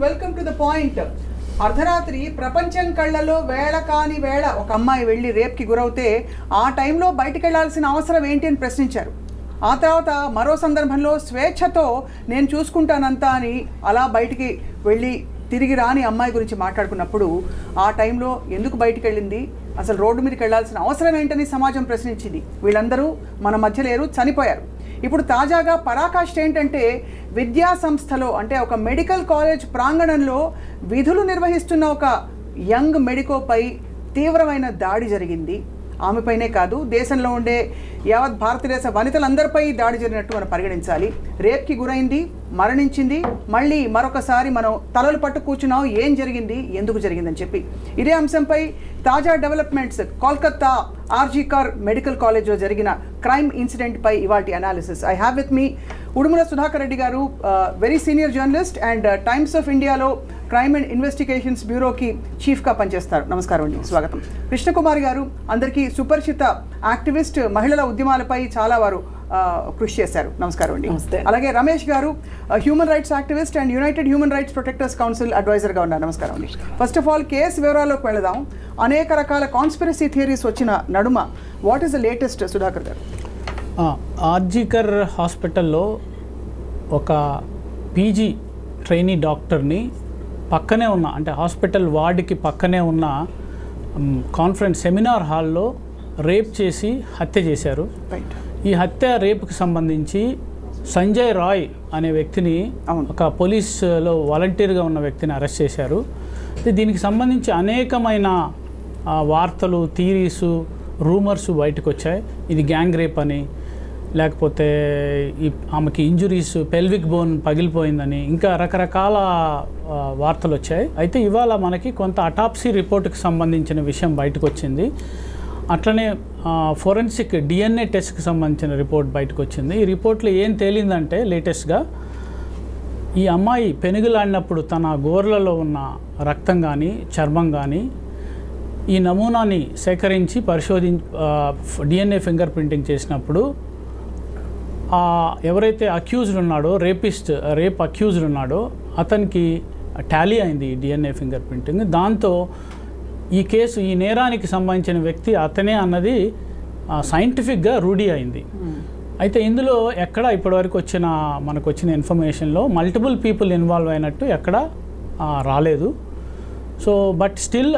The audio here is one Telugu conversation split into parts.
Welcome to the point. అర్ధరాత్రి ప్రపంచం కళ్ళలో వేళ కాని వేళ ఒక అమ్మాయి వెళ్ళి రేప్కి గురవుతే ఆ టైంలో బయటికి వెళ్లాల్సిన అవసరం ఏంటి అని ప్రశ్నించారు. ఆ తర్వాత మరో సందర్భంలో స్వేచ్ఛతో నేను చూసుకుంటానంతా అని అలా బయటికి వెళ్ళి తిరిగి రాని అమ్మాయి గురించి మాట్లాడుకున్నప్పుడు ఆ టైంలో ఎందుకు బయటికి వెళ్ళింది, అసలు రోడ్డు మీదకి వెళ్లాల్సిన అవసరం ఏంటని సమాజం ప్రశ్నించింది. వీళ్ళందరూ మన మధ్య లేరు, చనిపోయారు. ఇప్పుడు తాజాగా పరాకాష్ఠ ఏంటంటే విద్యా సంస్థలో అంటే ఒక మెడికల్ కాలేజ్ ప్రాంగణంలో విధులు నిర్వహిస్తున్న ఒక యంగ్ మెడికోపై తీవ్రమైన దాడి జరిగింది. ఆమెపైనే కాదు, దేశంలో ఉండే యావత్ భారతదేశ వనితలందరిపై దాడి జరిగినట్టు మనం పరిగణించాలి. రేప్కి గురైంది, మరణించింది. మళ్ళీ మరొకసారి మనం తలలు పట్టు కూర్చున్నాం, ఏం జరిగింది, ఎందుకు జరిగిందని చెప్పి. ఇదే అంశంపై తాజా డెవలప్మెంట్స్, కోల్కతా ఆర్జీకర్ మెడికల్ కాలేజ్లో జరిగిన క్రైమ్ ఇన్సిడెంట్ పై ఇవాల్టి analysis. I have with me Udumala Sudhakar Reddy గారు, very senior journalist and times of ఇండియాలో క్రైమ్ అండ్ ఇన్వెస్టిగేషన్స్ బ్యూరోకి చీఫ్గా పనిచేస్తారు. నమస్కారం అండి, స్వాగతం. కృష్ణకుమారి గారు, అందరికీ సుపరిచిత యాక్టివిస్ట్, మహిళల ఉద్యమాలపై చాలా వారు కృషి చేశారు. నమస్కారం అండి. అలాగే రమేష్ గారు, human rights activist and united human rights protectors council అడ్వైజర్గా ఉన్నారు. నమస్కారం అండి. ఫస్ట్ ఆఫ్ ఆల్ కేసు వివరాల్లోకి వెళదాం. అనేక రకాల కాన్స్పిరసీ థియరీస్ వచ్చిన నడుమ what is the latest, Sudhakar గారు? ఆర్జీకర్ హాస్పిటల్లో ఒక పీజీ ట్రైనీ డాక్టర్ని పక్కనే ఉన్న, అంటే హాస్పిటల్ వార్డుకి పక్కనే ఉన్న కాన్ఫరెన్స్ సెమినార్ హాల్లో రేప్ చేసి హత్య చేశారు. ఈ హత్య రేపుకి సంబంధించి సంజయ్ రాయ్ అనే వ్యక్తిని, ఒక పోలీసులో వాలంటీర్గా ఉన్న వ్యక్తిని అరెస్ట్ చేశారు. దీనికి సంబంధించి అనేకమైన వార్తలు, థీరీసు, రూమర్స్ బయటకు వచ్చాయి. ఇది గ్యాంగ్ రేప్ అని, లేకపోతే ఆమెకి ఇంజురీస్, పెల్విక్ బోన్ పగిలిపోయిందని, ఇంకా రకరకాల వార్తలు వచ్చాయి. అయితే ఇవాళ మనకి కొంత అటాప్సీ రిపోర్టుకి సంబంధించిన విషయం బయటకు వచ్చింది. అట్లనే ఫోరెన్సిక్ డిఎన్ఏ టెస్ట్కి సంబంధించిన రిపోర్ట్ బయటకు వచ్చింది. ఈ రిపోర్ట్లో ఏం తేలిందంటే లేటెస్ట్గా ఈ అమ్మాయి పెనుగులాడినప్పుడు తన గోర్లలో ఉన్న రక్తం కానీ చర్మం కానీ ఈ నమూనాని సేకరించి డిఎన్ఏ ఫింగర్ ప్రింటింగ్ చేసినప్పుడు ఎవరైతే అక్యూజ్డ్ ఉన్నాడో, రేప్ అక్యూజ్డ్ ఉన్నాడో అతనికి టాలీ అయింది డిఎన్ఏ ఫింగర్ ప్రింటింగ్. దాంతో ఈ నేరానికి సంబంధించిన వ్యక్తి అతనే అన్నది సైంటిఫిక్గా రూఢి అయింది. అయితే ఇందులో ఎక్కడ ఇప్పటివరకు మనకు వచ్చిన ఇన్ఫర్మేషన్లో మల్టిపుల్ పీపుల్ ఇన్వాల్వ్ అయినట్టు ఎక్కడ రాలేదు. సో బట్ స్టిల్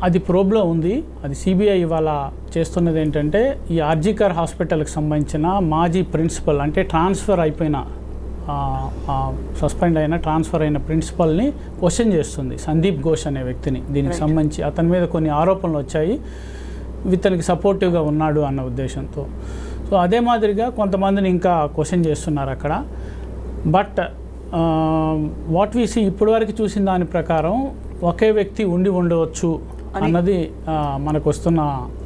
అది ప్రోబ్లో ఉంది. అది సిబిఐ ఇవాళ చేస్తున్నది ఏంటంటే ఈ ఆర్జీకర్ హాస్పిటల్కి సంబంధించిన మాజీ ప్రిన్సిపల్, అంటే సస్పెండ్ అయిన ట్రాన్స్ఫర్ అయిన ప్రిన్సిపల్ని క్వశ్చన్ చేస్తుంది, సందీప్ ఘోష్ అనే వ్యక్తిని. దీనికి సంబంధించి అతని మీద కొన్ని ఆరోపణలు వచ్చాయి, ఇతనికి సపోర్టివ్గా ఉన్నాడు అన్న ఉద్దేశంతో. సో అదే మాదిరిగా కొంతమందిని ఇంకా క్వశ్చన్ చేస్తున్నారు అక్కడ. బట్ వాట్ వి సీ, ఇప్పటివరకు చూసిన దాని ప్రకారం ఒకే వ్యక్తి ఉండవచ్చు అన్నది మనకు వస్తున్న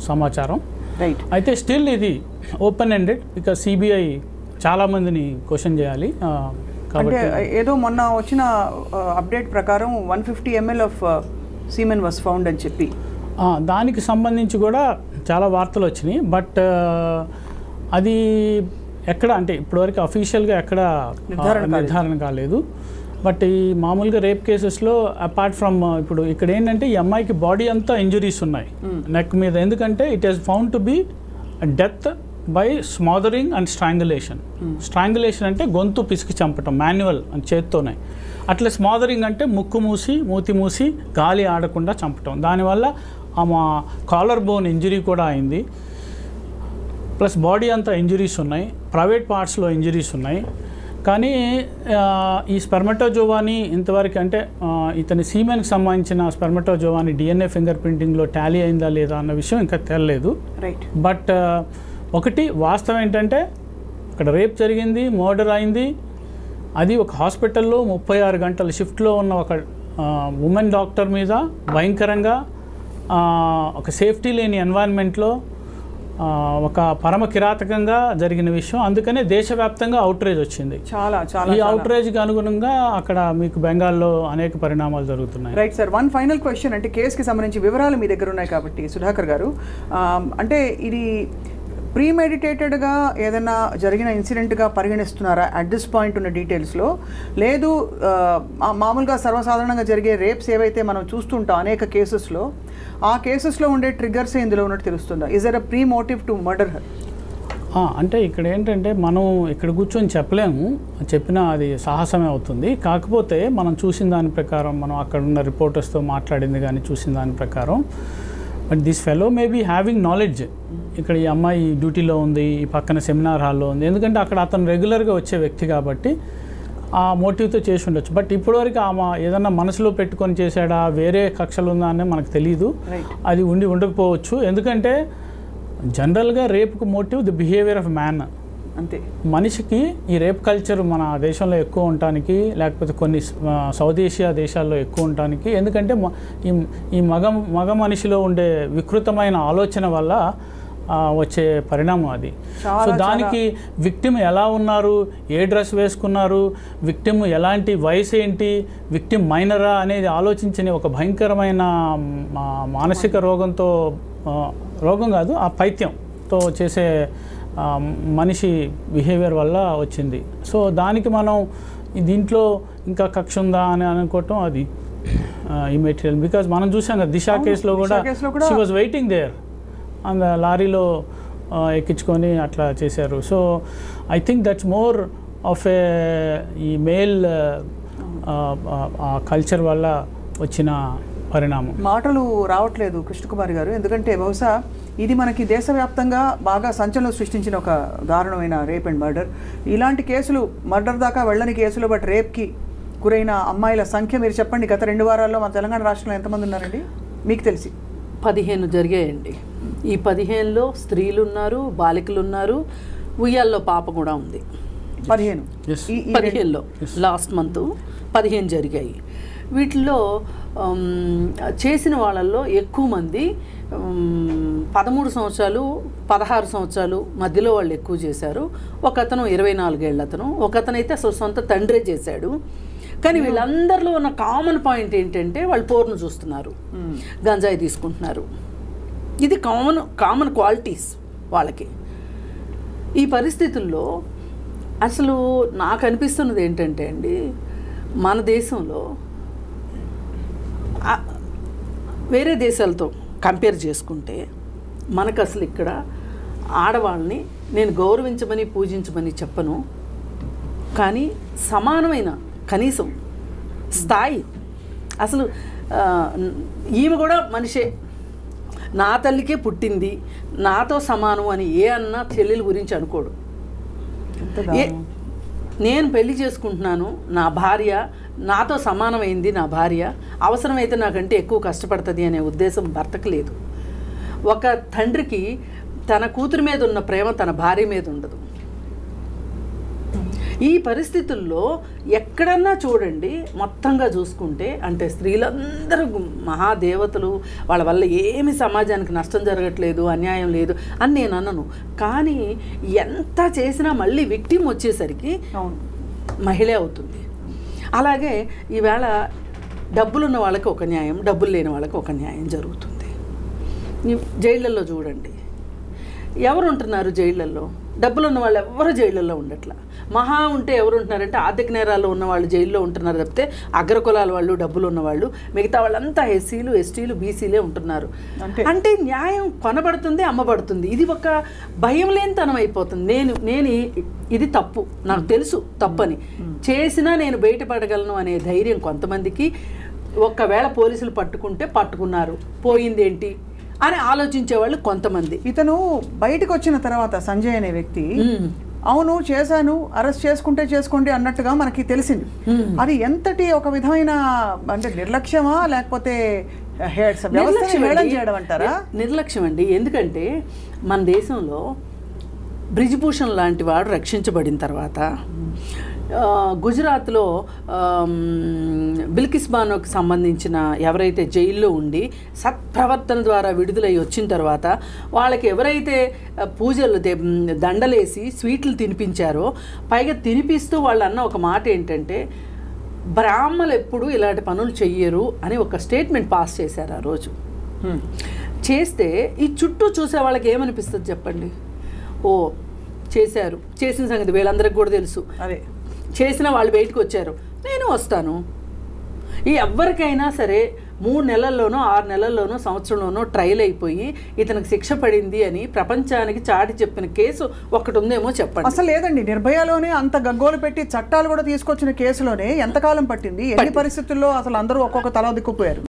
సమాచారం. అయితే స్టిల్ ఇది ఓపెన్ ఎండెడ్, ఇక సిబిఐ చాలా మందిని క్వశ్చన్ చేయాలి. అంటే ఏదో మొన్న వచ్చిన అప్డేట్ ప్రకారం 150 ml of semen was found అని చెప్పి దానికి సంబంధించి కూడా చాలా వార్తలు వచ్చినాయి. బట్ అది ఎక్కడ అంటే ఇప్పటివరకు అఫీషియల్గా ఎక్కడ నిర్ధారణ కాలేదు. బట్ ఈ మామూలుగా రేప్ కేసెస్లో అపార్ట్ ఫ్రమ్ ఇప్పుడు ఇక్కడ ఏంటంటే ఈ అమ్మాయికి బాడీ అంతా ఇంజురీస్ ఉన్నాయి నెక్ మీద. ఎందుకంటే it is found to be death by smothering and strangulation. Strangulation అంటే గొంతు పిసికి చంపటం, మాన్యువల్ అని చేత్తోనే. అట్లా స్మాదరింగ్ అంటే ముక్కు మూసి మూతి మూసి గాలి ఆడకుండా చంపటం. దానివల్ల ఆమె కాలర్ బోన్ ఇంజురీ కూడా అయింది. ప్లస్ బాడీ అంతా ఇంజురీస్ ఉన్నాయి, ప్రైవేట్ పార్ట్స్లో ఇంజురీస్ ఉన్నాయి. కానీ ఈ స్పెర్మటోజోవాని ఇంతవరకు అంటే ఇతని సీమెన్కి సంబంధించిన స్పెర్మటోజోవాని డిఎన్ఏ ఫింగర్ ప్రింటింగ్లో టాలీ అయిందా లేదా అన్న విషయం ఇంకా తెలియలేదు. బట్ ఒకటి వాస్తవం ఏంటంటే అక్కడ రేప్ జరిగింది, మర్డర్ అయింది. అది ఒక హాస్పిటల్లో 36 గంటల షిఫ్ట్లో ఉన్న ఒక ఉమెన్ డాక్టర్ మీద భయంకరంగా ఒక సేఫ్టీ లేని ఎన్వైరన్మెంట్లో ఒక పరమ కిరాతకంగా జరిగిన విషయం. అందుకనే దేశవ్యాప్తంగా అవుట్రేజ్ వచ్చింది. ఈ అవుట్రేజ్కి అనుగుణంగా అక్కడ మీకు బెంగాల్లో అనేక పరిణామాలు జరుగుతున్నాయి. Right sir, one final question. అంటే కేసుకి సంబంధించి వివరాలు మీ దగ్గర ఉన్నాయి కాబట్టి సుధాకర్ గారు, అంటే ఇది ప్రీమెడిటేటెడ్గా ఏదైనా జరిగిన ఇన్సిడెంట్గా పరిగణిస్తున్నారా అట్ దిస్ పాయింట్ ఉన్న డీటెయిల్స్లో? లేదు మామూలుగా సర్వసాధారణంగా జరిగే రేప్స్ ఏవైతే మనం చూస్తుంటాం అనేక కేసెస్లో, ఆ కేసెస్లో ఉండే ట్రిగ్గర్స్ ఇందులో ఉన్నట్టు తెలుస్తుందా? Is there a pre motive to murder her? అంటే ఇక్కడ ఏంటంటే మనం ఇక్కడ కూర్చొని చెప్పలేము, చెప్పినా అది సాహసమే అవుతుంది. కాకపోతే మనం చూసిన దాని ప్రకారం, మనం అక్కడ ఉన్న రిపోర్టర్స్తో మాట్లాడింది కానీ చూసిన దాని ప్రకారం, but this fellow may be having knowledge. ఇక్కడ ఈ అమ్మాయి డ్యూటీలో ఉంది, ఈ పక్కన సెమినార్ హాల్లో ఉంది, ఎందుకంటే అక్కడ అతను రెగ్యులర్గా వచ్చే వ్యక్తి కాబట్టి ఆ మోటివ్తో చేసి ఉండొచ్చు. బట్ ఇప్పటివరకు ఆమె ఏదన్నా మనసులో పెట్టుకొని చేశాడా, వేరే కక్షలు ఉందా అని మనకు తెలియదు. అది ఉండకపోవచ్చు. ఎందుకంటే జనరల్గా రేప్కు motive the behaviour of man. అంతే. మనిషికి ఈ రేప్ కల్చర్ మన దేశంలో ఎక్కువ ఉండటానికి, లేకపోతే కొన్ని సౌత్ ఏషియా దేశాల్లో ఎక్కువ ఉండటానికి, ఎందుకంటే ఈ మగ మనిషిలో ఉండే వికృతమైన ఆలోచన వల్ల వచ్చే పరిణామం అది. సో దానికి విక్టిమ్ ఎలా ఉన్నారు, ఏ డ్రెస్ వేసుకున్నారు, విక్టిమ్ ఎలాంటి వయసు ఏంటి, విక్టిమ్ మైనరా అనేది ఆలోచించని ఒక భయంకరమైన మానసిక రోగంతో, రోగం కాదు ఆ పైత్యంతో చేసే మనిషి బిహేవియర్ వల్ల వచ్చింది. సో దానికి మనం దీంట్లో ఇంకా కక్ష ఉందా అని అనుకోవటం అది ఈ మెటీరియల్. బికాజ్ మనం చూసాం కదా దిశా కేసులో కూడా she was waiting there, and లారీలో ఎక్కించుకొని అట్లా చేశారు. So I think that's more of ఈ మేల్ కల్చర్ వల్ల వచ్చిన పరిణామం. మాటలు రావట్లేదు కృష్ణకుమారి గారు, ఎందుకంటే బహుశా ఇది మనకి దేశవ్యాప్తంగా బాగా సంచలనం సృష్టించిన ఒక దారుణమైన రేప్ అండ్ మర్డర్. ఇలాంటి కేసులు, మర్డర్ దాకా వెళ్ళని కేసులు, బట్ రేప్కి గురైన అమ్మాయిల సంఖ్య మీరు చెప్పండి. గత 2 వారాల్లో మన తెలంగాణ రాష్ట్రంలో ఎంతమంది ఉన్నారండి మీకు తెలిసి? 15 జరిగాయండి. ఈ 15లో స్త్రీలు ఉన్నారు, బాలికలు ఉన్నారు, ఉయ్యాల్లో పాప కూడా ఉంది. 15లో లాస్ట్ మంత్ 15 జరిగాయి. వీటిల్లో చేసిన వాళ్ళల్లో ఎక్కువ మంది 13 సంవత్సరాలు 16 సంవత్సరాలు మధ్యలో వాళ్ళు ఎక్కువ చేశారు. ఒక అతను 24 ఏళ్ళ అతను, ఒక అతను అయితే అసలు సొంత తండ్రే చేశాడు. కానీ వీళ్ళందరిలో ఉన్న కామన్ పాయింట్ ఏంటంటే వాళ్ళు పోర్ను చూస్తున్నారు, గంజాయి తీసుకుంటున్నారు. ఇది కామన్ క్వాలిటీస్ వాళ్ళకి. ఈ పరిస్థితుల్లో అసలు నాకు అనిపిస్తున్నది ఏంటంటే అండి, మన దేశంలో వేరే దేశాలతో కంపేర్ చేసుకుంటే మనకు అసలు ఇక్కడ ఆడవాళ్ళని నేను గౌరవించమని పూజించమని చెప్పను, కానీ సమానమైన కనీసం స్థాయి, అసలు ఈమె కూడా మనిషే, నా తల్లికే పుట్టింది, నాతో సమానం అని ఏ అన్న చెల్లెల గురించి అనుకోడు. నేను పెళ్లి చేసుకుంటున్నాను, నా భార్య నాతో సమానమైంది, నా భార్య అవసరమైతే నాకంటే ఎక్కువ కష్టపడుతుంది అనే ఉద్దేశం భర్తకు లేదు. ఒక తండ్రికి తన కూతురి మీద ఉన్న ప్రేమ తన భార్య మీద ఉండదు. ఈ పరిస్థితుల్లో ఎక్కడన్నా చూడండి, మొత్తంగా చూసుకుంటే అంటే స్త్రీలందరూ మహాదేవతలు, వాళ్ళ వల్ల ఏమి సమాజానికి నష్టం జరగట్లేదు, అన్యాయం లేదు అని నేను అన్నను. కానీ ఎంత చేసినా మళ్ళీ విక్టిమ్ వచ్చేసరికి మహిళే అవుతుంది. అలాగే ఈవేళ డబ్బులున్న వాళ్ళకి ఒక న్యాయం, డబ్బులు లేని వాళ్ళకి ఒక న్యాయం జరుగుతుంది. జైళ్ళల్లో చూడండి ఎవరు ఉంటున్నారు జైళ్ళల్లో? డబ్బులు ఉన్న వాళ్ళు ఎవరు జైళ్ళల్లో ఉండట్లా. మహా ఉంటే ఎవరు ఉంటున్నారంటే ఆర్థిక నేరాల్లో ఉన్న వాళ్ళు జైల్లో ఉంటున్నారు తప్పితే అగ్రకులాల వాళ్ళు, డబ్బులు ఉన్నవాళ్ళు, మిగతా వాళ్ళంతా ఎస్సీలు, ఎస్టీలు, బీసీలే ఉంటున్నారు. అంటే న్యాయం కొనబడుతుంది, అమ్మబడుతుంది. ఇది ఒక భయం లేనితనం అయిపోతుంది. నేను ఇది తప్పు, నాకు తెలుసు తప్పని, చేసినా నేను బయటపడగలను అనే ధైర్యం కొంతమందికి. ఒక్కవేళ పోలీసులు పట్టుకుంటే పట్టుకున్నారు, పోయిందేంటి అని ఆలోచించేవాళ్ళు కొంతమంది. ఇతను బయటకు వచ్చిన తర్వాత సంజయ్ అనే వ్యక్తి అవును చేశాను, అరెస్ట్ చేసుకోండి అన్నట్టుగా మనకి తెలిసింది. అది ఎంతటి ఒక విధమైన అంటే నిర్లక్ష్యమా లేకపోతే చేయడం అంటారా? నిర్లక్ష్యం అండి. ఎందుకంటే మన దేశంలో బ్రిజ్భూషణ్ లాంటి వాడు రక్షించబడిన తర్వాత, గుజరాత్లో బిల్కిస్ బానోకి సంబంధించిన ఎవరైతే జైల్లో ఉండి సత్ప్రవర్తన ద్వారా విడుదలై వచ్చిన తర్వాత వాళ్ళకి ఎవరైతే పూజలు దండలేసి స్వీట్లు తినిపించారో, పైగా తినిపిస్తూ వాళ్ళు అన్న ఒక మాట ఏంటంటే బ్రాహ్మలు ఎప్పుడు ఇలాంటి పనులు చెయ్యరు అని ఒక స్టేట్మెంట్ పాస్ చేశారు ఆ రోజు. చేస్తే ఈ చుట్టూ చూసే వాళ్ళకి ఏమనిపిస్తుంది చెప్పండి? ఓ చేశారు, చేసిన సంగతి వీళ్ళందరికీ కూడా తెలుసు, అదే చేసిన వాళ్ళు బయటకు వచ్చారు, నేను వస్తాను. ఈ ఎవరికైనా సరే 3 నెలల్లోనో 6 నెలల్లోనో సంవత్సరంలోనో ట్రయల్ అయిపోయి ఇతనికి శిక్ష పడింది అని ప్రపంచానికి చాటి చెప్పిన కేసు ఒకటి ఉందేమో చెప్పండి. అసలు లేదండి, నిర్భయలోనే అంత గగ్గోలు పెట్టి చట్టాలు కూడా తీసుకొచ్చిన కేసులోనే ఎంతకాలం పట్టింది, ఎన్ని పరిస్థితుల్లో అసలు అందరూ ఒక్కొక్క తల దిక్కుపోయారు.